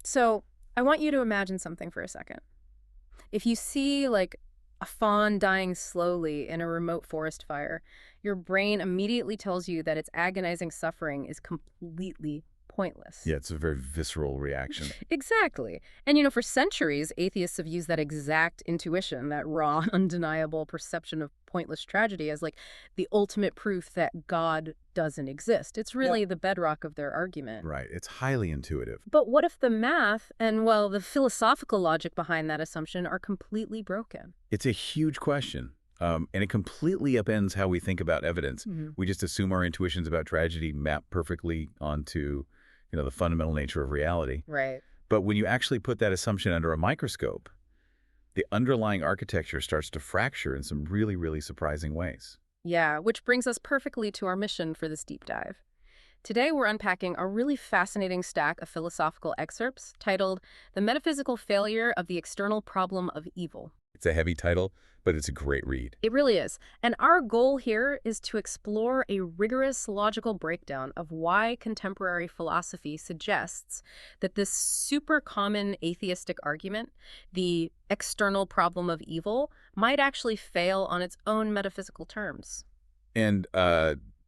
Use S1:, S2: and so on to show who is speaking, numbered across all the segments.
S1: So I want you to imagine something for a second. If you see, like, a fawn dying slowly in a remote forest fire, your brain immediately tells you that its agonizing suffering is completely pointless.
S2: Yeah, it's a very visceral reaction.
S1: Exactly. And for centuries, atheists have used that exact intuition, that raw, undeniable perception of pointless tragedy as like the ultimate proof that God doesn't exist. It's
S2: Yep.
S1: really the bedrock of their argument.
S2: Right. It's highly intuitive.
S1: But what if the math and, well, the philosophical logic behind that assumption are completely broken?
S2: It's a huge question. And it completely upends how we think about evidence.
S1: Mhm.
S2: We just assume our intuitions about tragedy map perfectly onto, the fundamental nature of reality.
S1: Right.
S2: But when you actually put that assumption under a microscope, the underlying architecture starts to fracture in some really, really surprising ways.
S1: Yeah, which brings us perfectly to our mission for this deep dive. Today, we're unpacking a really fascinating stack of philosophical excerpts titled The Metaphysical Failure of the External Problem of Evil.
S2: It's a heavy title, but it's a great read.
S1: It really is. And our goal here is to explore a rigorous logical breakdown of why contemporary philosophy suggests that this super common atheistic argument, the external problem of evil, might actually fail on its own metaphysical terms.
S2: And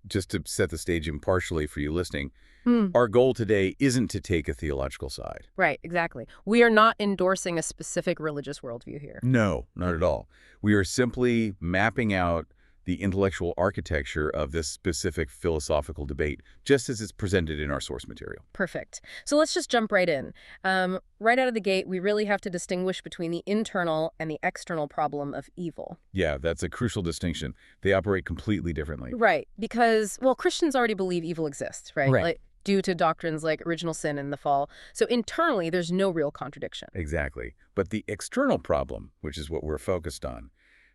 S2: just to set the stage impartially for you listening,
S1: Hmm.
S2: our goal today isn't to take a theological side.
S1: Right, exactly. We are not endorsing a specific religious worldview here.
S2: No, not at all. We are simply mapping out the intellectual architecture of this specific philosophical debate, just as it's presented in our source material.
S1: Perfect. So let's just jump right in. Right out of the gate, we really have to distinguish between the internal and the external problem of evil.
S2: Yeah, that's a crucial distinction. They operate completely differently.
S1: Right, because, well, Christians already believe evil exists, right?
S2: Right.
S1: Like, due to doctrines like original sin and the fall. So internally, there's no real contradiction.
S2: Exactly. But the external problem, which is what we're focused on,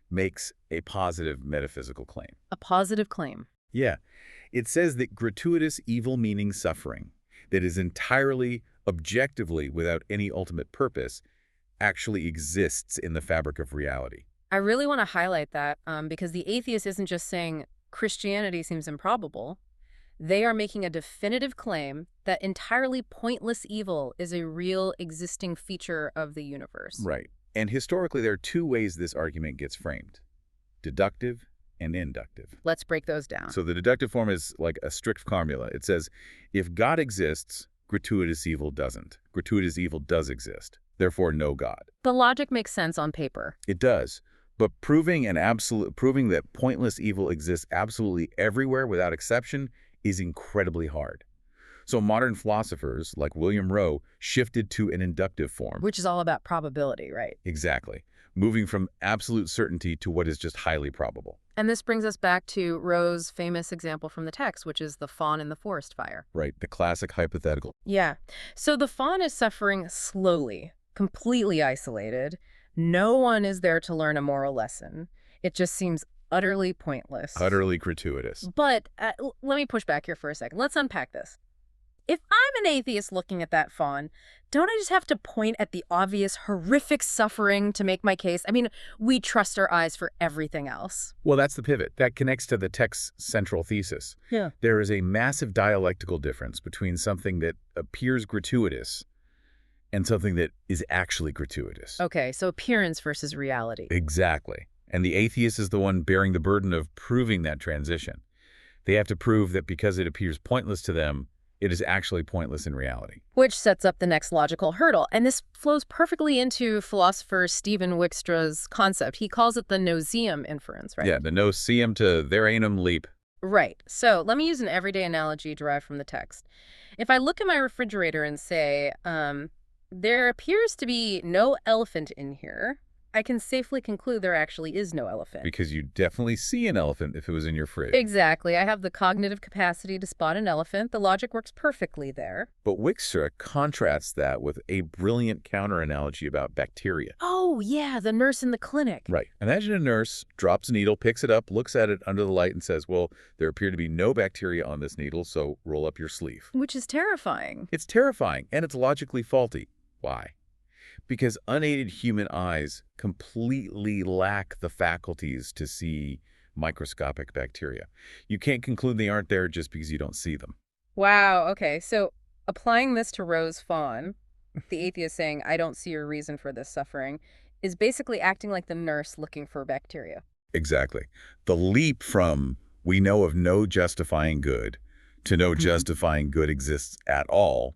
S2: makes a positive metaphysical claim.
S1: A positive claim.
S2: Yeah. It says that gratuitous evil-meaning suffering that is entirely, objectively, without any ultimate purpose, actually exists in the fabric of reality.
S1: I really want to highlight that because the atheist isn't just saying Christianity seems improbable. They are making a definitive claim that entirely pointless evil is a real existing feature of the universe.
S2: Right. And historically, there are two ways this argument gets framed: deductive and inductive.
S1: Let's break those down.
S2: So the deductive form is like a strict formula. It says, if God exists, gratuitous evil doesn't. Gratuitous evil does exist. Therefore, no God.
S1: The logic makes sense on paper.
S2: It does. But proving that pointless evil exists absolutely everywhere without exception is incredibly hard. So modern philosophers like William Rowe shifted to an inductive form.
S1: Which is all about probability, right?
S2: Exactly. Moving from absolute certainty to what is just highly probable.
S1: And this brings us back to Rowe's famous example from the text, which is the fawn in the forest fire.
S2: Right. The classic hypothetical.
S1: Yeah. So the fawn is suffering slowly, completely isolated. No one is there to learn a moral lesson. It just seems utterly pointless.
S2: Utterly gratuitous.
S1: But let me push back here for a second. Let's unpack this. If I'm an atheist looking at that fawn, don't I just have to point at the obvious horrific suffering to make my case? I mean, we trust our eyes for everything else.
S2: Well, that's the pivot. That connects to the text's central thesis.
S1: Yeah.
S2: There is a massive dialectical difference between something that appears gratuitous and something that is actually gratuitous.
S1: Okay, so appearance versus reality.
S2: Exactly. And the atheist is the one bearing the burden of proving that transition. They have to prove that because it appears pointless to them, it is actually pointless in reality.
S1: Which sets up the next logical hurdle. And this flows perfectly into philosopher Stephen Wickstra's concept. He calls it the noseum inference, right?
S2: Yeah, the noseum to there ain'tum leap.
S1: Right. So let me use an everyday analogy derived from the text. If I look at my refrigerator and say, there appears to be no elephant in here, I can safely conclude there actually is no elephant.
S2: Because you definitely see an elephant if it was in your fridge.
S1: Exactly. I have the cognitive capacity to spot an elephant. The logic works perfectly there.
S2: But Wickstra contrasts that with a brilliant counter-analogy about bacteria.
S1: Oh, yeah, the nurse in the clinic.
S2: Right. Imagine a nurse drops a needle, picks it up, looks at it under the light, and says, well, there appear to be no bacteria on this needle, so roll up your sleeve.
S1: Which is terrifying.
S2: It's terrifying, and it's logically faulty. Why? Because unaided human eyes completely lack the faculties to see microscopic bacteria. You can't conclude they aren't there just because you don't see them.
S1: Wow, okay. So Applying this to Rose Fawn, the atheist saying, I don't see a reason for this suffering, is basically acting like the nurse looking for bacteria.
S2: Exactly. The leap from we know of no justifying good to no justifying good exists at all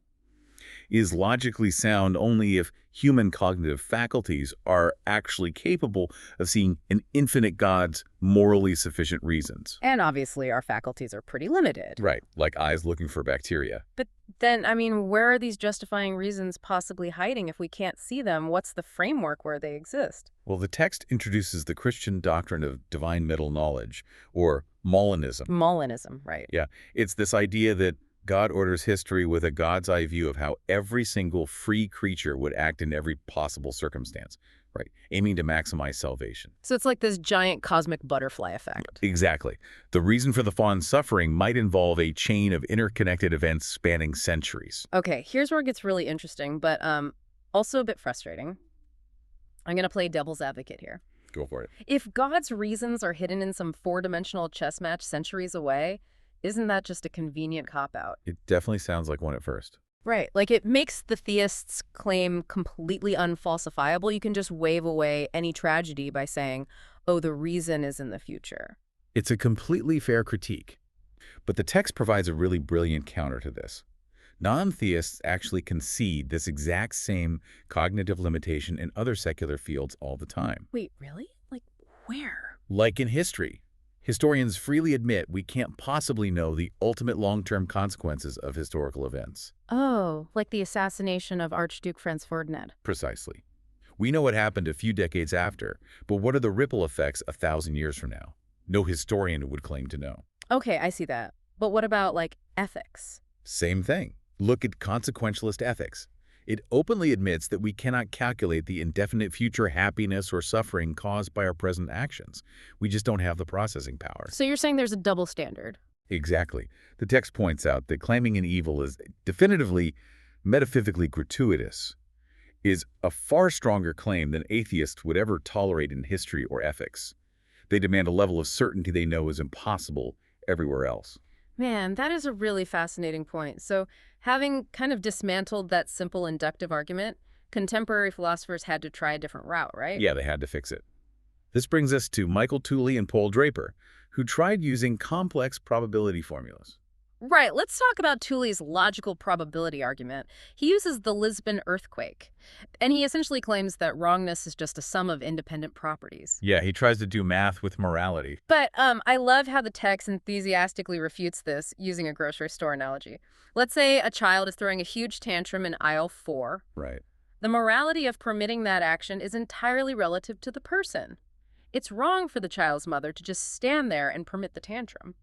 S2: is logically sound only if human cognitive faculties are actually capable of seeing an infinite God's morally sufficient reasons.
S1: And obviously, our faculties are pretty limited.
S2: Right, like eyes looking for bacteria.
S1: But then, I mean, where are these justifying reasons possibly hiding if we can't see them? What's the framework where they exist?
S2: Well, the text introduces the Christian doctrine of divine middle knowledge, or Molinism.
S1: Molinism, right.
S2: Yeah, it's this idea that God orders history with a God's eye view of how every single free creature would act in every possible circumstance, right? Aiming to maximize salvation.
S1: So it's like this giant cosmic butterfly effect.
S2: Exactly. The reason for the fawn's suffering might involve a chain of interconnected events spanning centuries.
S1: Okay, here's where it gets really interesting, but also a bit frustrating. I'm going to play devil's advocate here.
S2: Go for it.
S1: If God's reasons are hidden in some four-dimensional chess match centuries away, isn't that just a convenient cop-out?
S2: It definitely sounds like one at first.
S1: Right. Like, it makes the theist's claim completely unfalsifiable. You can just wave away any tragedy by saying, oh, the reason is in the future.
S2: It's a completely fair critique. But the text provides a really brilliant counter to this. Non-theists actually concede this exact same cognitive limitation in other secular fields all the time.
S1: Wait, really? Like, where?
S2: Like in history. Historians freely admit we can't possibly know the ultimate long-term consequences of historical events.
S1: Oh, like the assassination of Archduke Franz Ferdinand.
S2: Precisely. We know what happened a few decades after, but what are the ripple effects 1,000 years from now? No historian would claim to know.
S1: Okay, I see that. But what about, like, ethics?
S2: Same thing. Look at consequentialist ethics. It openly admits that we cannot calculate the indefinite future happiness or suffering caused by our present actions. We just don't have the processing power.
S1: So you're saying there's a double standard?
S2: Exactly. The text points out that claiming an evil is definitively metaphysically gratuitous is a far stronger claim than atheists would ever tolerate in history or ethics. They demand a level of certainty they know is impossible everywhere else.
S1: Man, that is a really fascinating point. So, having kind of dismantled that simple inductive argument, contemporary philosophers had to try a different route, right?
S2: Yeah, they had to fix it. This brings us to Michael Tooley and Paul Draper, who tried using complex probability formulas.
S1: Right, let's talk about Tooley's logical probability argument. He uses the Lisbon earthquake, and he essentially claims that wrongness is just a sum of independent properties.
S2: Yeah, he tries to do math with morality.
S1: But I love how the text enthusiastically refutes this using a grocery store analogy. Let's say a child is throwing a huge tantrum in aisle 4.
S2: Right.
S1: The morality of permitting that action is entirely relative to the person. It's wrong for the child's mother to just stand there and permit the tantrum.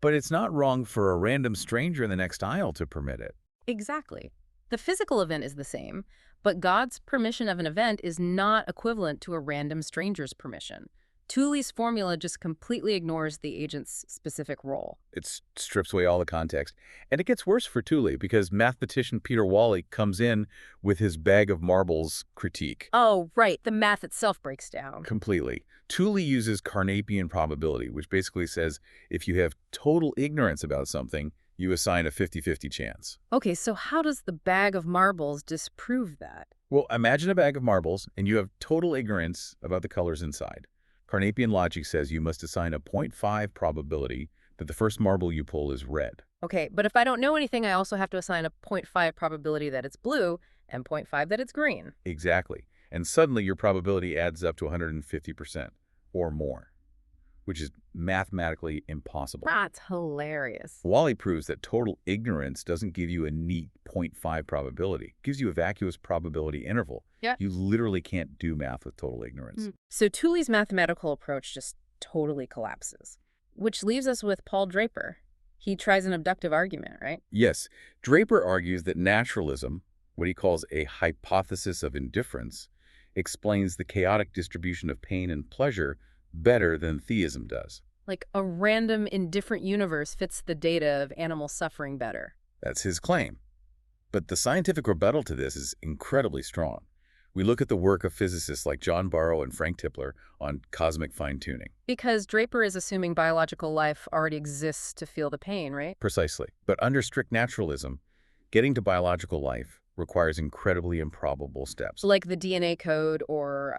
S2: But it's not wrong for a random stranger in the next aisle to permit it.
S1: Exactly. The physical event is the same, but God's permission of an event is not equivalent to a random stranger's permission. Tooley's formula just completely ignores the agent's specific role.
S2: It strips away all the context. And it gets worse for Tooley because mathematician Peter Wally comes in with his bag of marbles critique.
S1: Oh, right. The math itself breaks down.
S2: Completely. Tooley uses Carnapian probability, which basically says if you have total ignorance about something, you assign a 50-50 chance.
S1: Okay, so how does the bag of marbles disprove that?
S2: Well, imagine a bag of marbles and you have total ignorance about the colors inside. Carnapian logic says you must assign a 0.5 probability that the first marble you pull is red.
S1: Okay, but if I don't know anything, I also have to assign a 0.5 probability that it's blue and 0.5 that it's green.
S2: Exactly. And suddenly your probability adds up to 150% or more, which is mathematically impossible.
S1: That's hilarious.
S2: Wally proves that total ignorance doesn't give you a neat 0.5 probability. It gives you a vacuous probability interval.
S1: Yeah.
S2: You literally can't do math with total ignorance.
S1: So Tooley's mathematical approach just totally collapses, which leaves us with Paul Draper. He tries an abductive argument, right?
S2: Yes. Draper argues that naturalism, what he calls a hypothesis of indifference, explains the chaotic distribution of pain and pleasure better than theism does.
S1: Like a random indifferent universe fits the data of animal suffering better.
S2: That's his claim. But the scientific rebuttal to this is incredibly strong. We look at the work of physicists like John Barrow and Frank Tipler on cosmic fine-tuning.
S1: Because Draper is assuming biological life already exists to feel the pain, right?
S2: Precisely. But under strict naturalism, Getting to biological life requires incredibly improbable steps.
S1: Like the DNA code or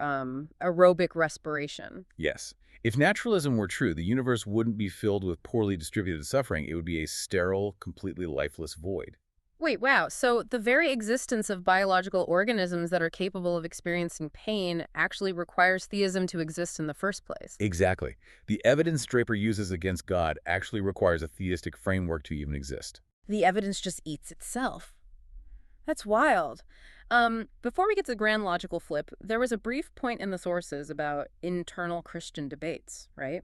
S1: aerobic respiration.
S2: Yes. If naturalism were true, the universe wouldn't be filled with poorly distributed suffering. It would be a sterile, completely lifeless void.
S1: Wait, wow. So the very existence of biological organisms that are capable of experiencing pain actually requires theism to exist in the first place.
S2: Exactly. The evidence Draper uses against God actually requires a theistic framework to even exist.
S1: The evidence just eats itself. That's wild. Before we get to the grand logical flip, there was a brief point in the sources about internal Christian debates, right?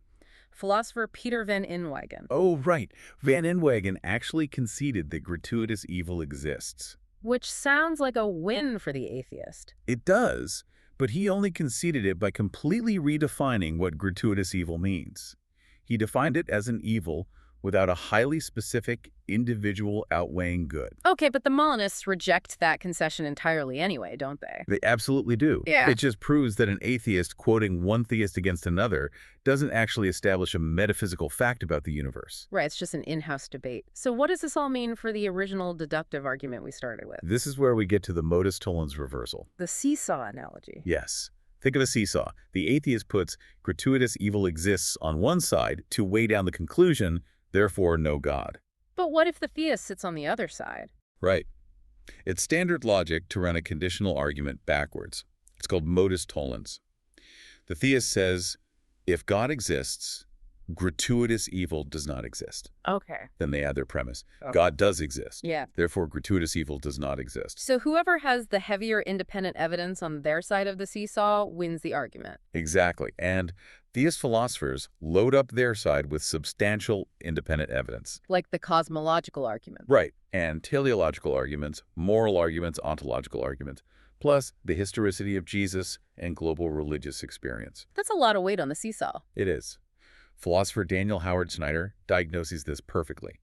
S1: Philosopher Peter van Inwagen.
S2: Oh, right. Van Inwagen actually conceded that gratuitous evil exists.
S1: Which sounds like a win for the atheist.
S2: It does, but he only conceded it by completely redefining what gratuitous evil means. He defined it as an evil without a highly specific, individual outweighing good.
S1: Okay, but the Molinists reject that concession entirely anyway, don't they?
S2: They absolutely do.
S1: Yeah.
S2: It just proves that an atheist quoting one theist against another doesn't actually establish a metaphysical fact about the universe.
S1: Right, it's just an in-house debate. So what does this all mean for the original deductive argument we started with?
S2: This is where we get to the modus tollens reversal.
S1: The seesaw analogy.
S2: Yes. Think of a seesaw. The atheist puts gratuitous evil exists on one side to weigh down the conclusion, therefore no God.
S1: But what if the theist sits on the other side?
S2: Right. It's standard logic to run a conditional argument backwards. It's called modus tollens. The theist says, if God exists, gratuitous evil does not exist.
S1: Okay.
S2: Then they add their premise.
S1: Okay.
S2: God does exist.
S1: Yeah.
S2: Therefore, gratuitous evil does not exist.
S1: So whoever has the heavier independent evidence on their side of the seesaw wins the argument.
S2: Exactly. And theist philosophers load up their side with substantial independent evidence.
S1: Like the cosmological argument.
S2: Right. And teleological arguments, moral arguments, ontological arguments, plus the historicity of Jesus and global religious experience.
S1: That's a lot of weight on the seesaw.
S2: It is. Philosopher Daniel Howard Snyder diagnoses this perfectly.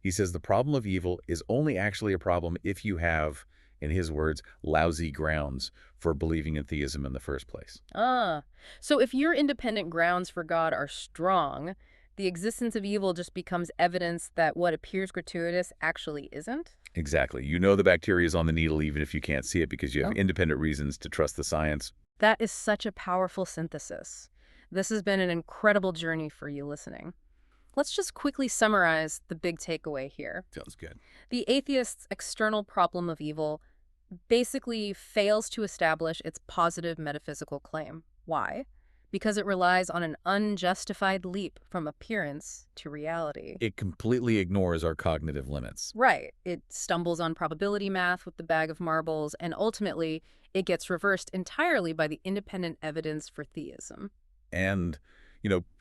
S2: He says the problem of evil is only actually a problem if you have, in his words, lousy grounds for believing in theism in the first place.
S1: So if your independent grounds for God are strong, the existence of evil just becomes evidence that what appears gratuitous actually isn't?
S2: Exactly. You know the bacteria is on the needle even if you can't see it because you have independent reasons to trust the science.
S1: That is such a powerful synthesis. This has been an incredible journey for you listening. Let's just quickly summarize the big takeaway here.
S2: Sounds good.
S1: The atheist's external problem of evil basically fails to establish its positive metaphysical claim. Why? Because it relies on an unjustified leap from appearance to reality.
S2: It completely ignores our cognitive limits.
S1: Right. It stumbles on probability math with the bag of marbles, and ultimately, it gets reversed entirely by the independent evidence for theism.
S2: And,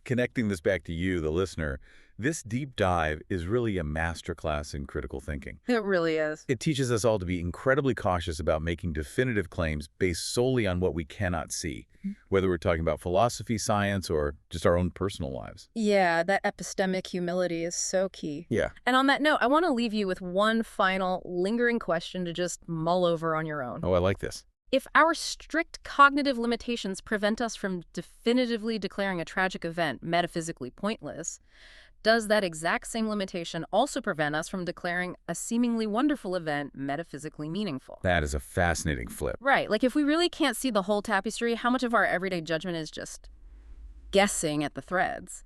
S2: connecting this back to you, the listener, this deep dive is really a masterclass in critical thinking.
S1: It really is.
S2: It teaches us all to be incredibly cautious about making definitive claims based solely on what we cannot see, whether we're talking about philosophy, science, or just our own personal lives.
S1: Yeah, that epistemic humility is so key.
S2: Yeah.
S1: And on that note, I want to leave you with one final lingering question to just mull over on your own.
S2: Oh, I like this.
S1: If our strict cognitive limitations prevent us from definitively declaring a tragic event metaphysically pointless, does that exact same limitation also prevent us from declaring a seemingly wonderful event metaphysically meaningful?
S2: That is a fascinating flip.
S1: Right. Like if we really can't see the whole tapestry, how much of our everyday judgment is just guessing at the threads?